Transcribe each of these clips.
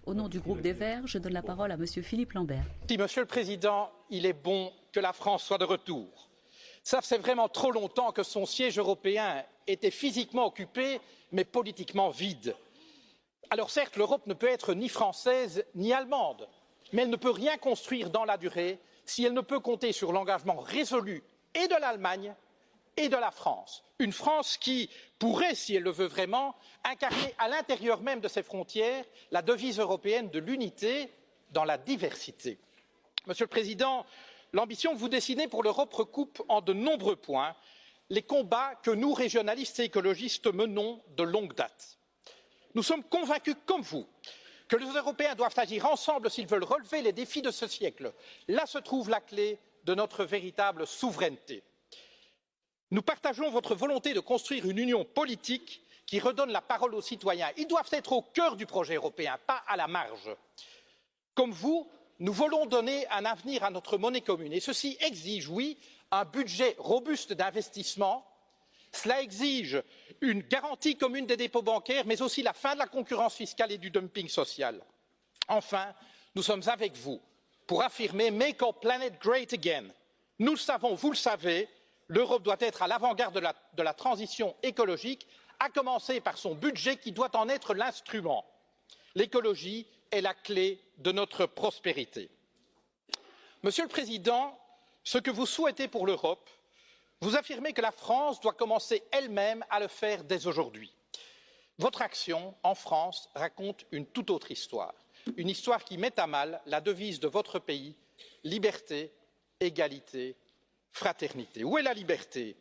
Au nom du groupe des Verts, je donne la parole à Monsieur Philippe Lambert. Monsieur le Président, il est bon que la France soit de retour. Ça fait vraiment trop longtemps que son siège européen était physiquement occupé, mais politiquement vide. Alors certes, l'Europe ne peut être ni française ni allemande, mais elle ne peut rien construire dans la durée si elle ne peut compter sur l'engagement résolu et de l'Allemagne et de la France. Une France qui pourrait, si elle le veut vraiment, incarner à l'intérieur même de ses frontières la devise européenne de l'unité dans la diversité. Monsieur le Président, l'ambition que vous dessinez pour l'Europe recoupe en de nombreux points les combats que nous, régionalistes et écologistes, menons de longue date. Nous sommes convaincus, comme vous, que les Européens doivent agir ensemble s'ils veulent relever les défis de ce siècle. Là se trouve la clé de notre véritable souveraineté. Nous partageons votre volonté de construire une union politique qui redonne la parole aux citoyens. Ils doivent être au cœur du projet européen, pas à la marge. Comme vous, nous voulons donner un avenir à notre monnaie commune et ceci exige, oui, un budget robuste d'investissement. Cela exige une garantie commune des dépôts bancaires, mais aussi la fin de la concurrence fiscale et du dumping social. Enfin, nous sommes avec vous pour affirmer Make our planet great again. Nous le savons, vous le savez, l'Europe doit être à l'avant-garde de la transition écologique, à commencer par son budget qui doit en être l'instrument. L'écologie est la clé de notre prospérité. Monsieur le Président, ce que vous souhaitez pour l'Europe, vous affirmez que la France doit commencer elle-même à le faire dès aujourd'hui. Votre action en France raconte une toute autre histoire, une histoire qui met à mal la devise de votre pays, liberté, égalité, fraternité. Où est la liberté?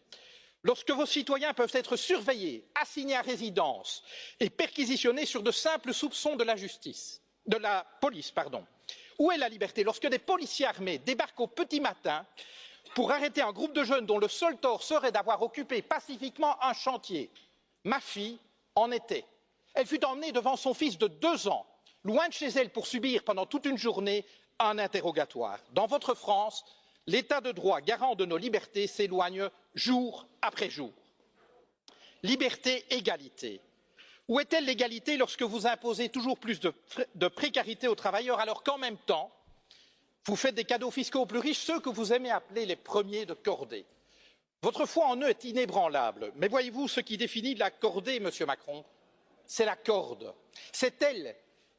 Lorsque vos citoyens peuvent être surveillés, assignés à résidence et perquisitionnés sur de simples soupçons de la police. Où est la liberté lorsque des policiers armés débarquent au petit matin pour arrêter un groupe de jeunes dont le seul tort serait d'avoir occupé pacifiquement un chantier? Ma fille en était. Elle fut emmenée devant son fils de 2 ans, loin de chez elle pour subir pendant toute une journée un interrogatoire. Dans votre France, l'état de droit garant de nos libertés s'éloigne jour après jour. Liberté, égalité. Où est-elle l'égalité lorsque vous imposez toujours plus de précarité aux travailleurs alors qu'en même temps, vous faites des cadeaux fiscaux aux plus riches, ceux que vous aimez appeler les premiers de cordée? Votre foi en eux est inébranlable, mais voyez-vous, ce qui définit la cordée, Monsieur Macron, c'est la corde. C'est elle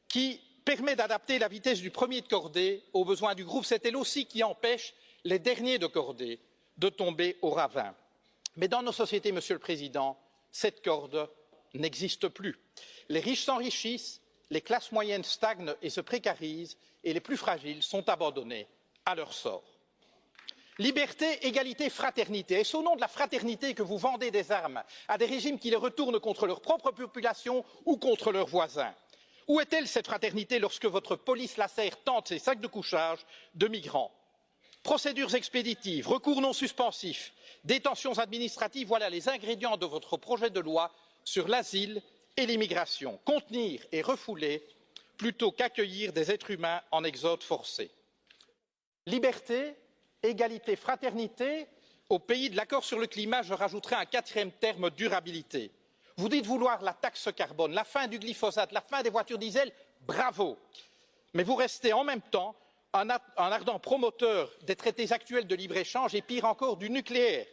qui permet d'adapter la vitesse du premier de cordée aux besoins du groupe. C'est elle aussi qui empêche les derniers de cordée de tomber au ravin. Mais dans nos sociétés, Monsieur le Président, cette corde n'existe plus. Les riches s'enrichissent, les classes moyennes stagnent et se précarisent, et les plus fragiles sont abandonnés à leur sort. Liberté, égalité, fraternité. Est-ce au nom de la fraternité que vous vendez des armes à des régimes qui les retournent contre leur propre population ou contre leurs voisins? Où est-elle cette fraternité lorsque votre police lacère tente ses sacs de couchage de migrants? Procédures expéditives, recours non suspensifs, détentions administratives, voilà les ingrédients de votre projet de loi sur l'asile et l'immigration. Contenir et refouler plutôt qu'accueillir des êtres humains en exode forcé. Liberté, égalité, fraternité. Au pays de l'accord sur le climat, je rajouterai un 4e terme, durabilité. Vous dites vouloir la taxe carbone, la fin du glyphosate, la fin des voitures diesel, bravo. Mais vous restez en même temps un ardent promoteur des traités actuels de libre-échange et pire encore du nucléaire.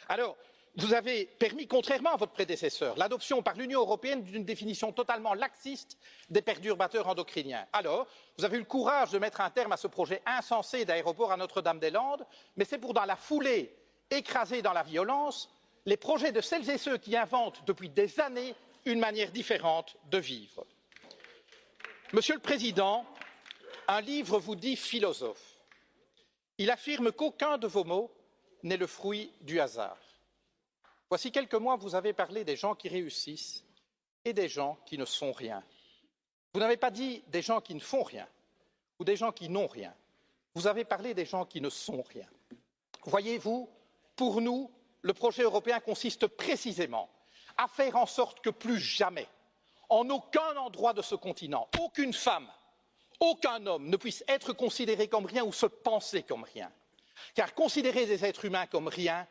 Alors, vous avez permis, contrairement à votre prédécesseur, l'adoption par l'Union européenne d'une définition totalement laxiste des perturbateurs endocriniens. Alors, vous avez eu le courage de mettre un terme à ce projet insensé d'aéroport à Notre-Dame-des-Landes, mais c'est pour, dans la foulée, écraser dans la violence les projets de celles et ceux qui inventent depuis des années une manière différente de vivre. Monsieur le Président, un livre vous dit philosophe. Il affirme qu'aucun de vos mots n'est le fruit du hasard. Voici quelques mois, vous avez parlé des gens qui réussissent et des gens qui ne sont rien. Vous n'avez pas dit des gens qui ne font rien ou des gens qui n'ont rien. Vous avez parlé des gens qui ne sont rien. Voyez-vous, pour nous, le projet européen consiste précisément à faire en sorte que plus jamais, en aucun endroit de ce continent, aucune femme, aucun homme ne puisse être considéré comme rien ou se penser comme rien. Car considérer des êtres humains comme rien,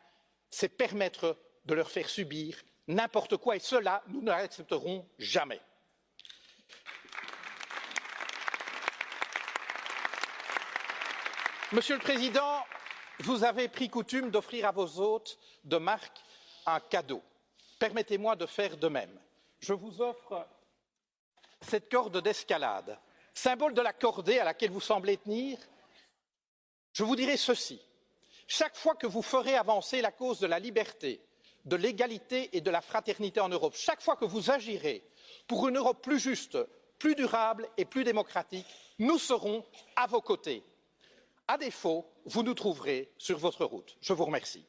c'est permettre de leur faire subir n'importe quoi et cela, nous ne l'accepterons jamais. Monsieur le Président, vous avez pris coutume d'offrir à vos hôtes de marque un cadeau. Permettez-moi de faire de même. Je vous offre cette corde d'escalade, symbole de la cordée à laquelle vous semblez tenir. Je vous dirai ceci. Chaque fois que vous ferez avancer la cause de la liberté, de l'égalité et de la fraternité en Europe, chaque fois que vous agirez pour une Europe plus juste, plus durable et plus démocratique, nous serons à vos côtés. À défaut, vous nous trouverez sur votre route. Je vous remercie.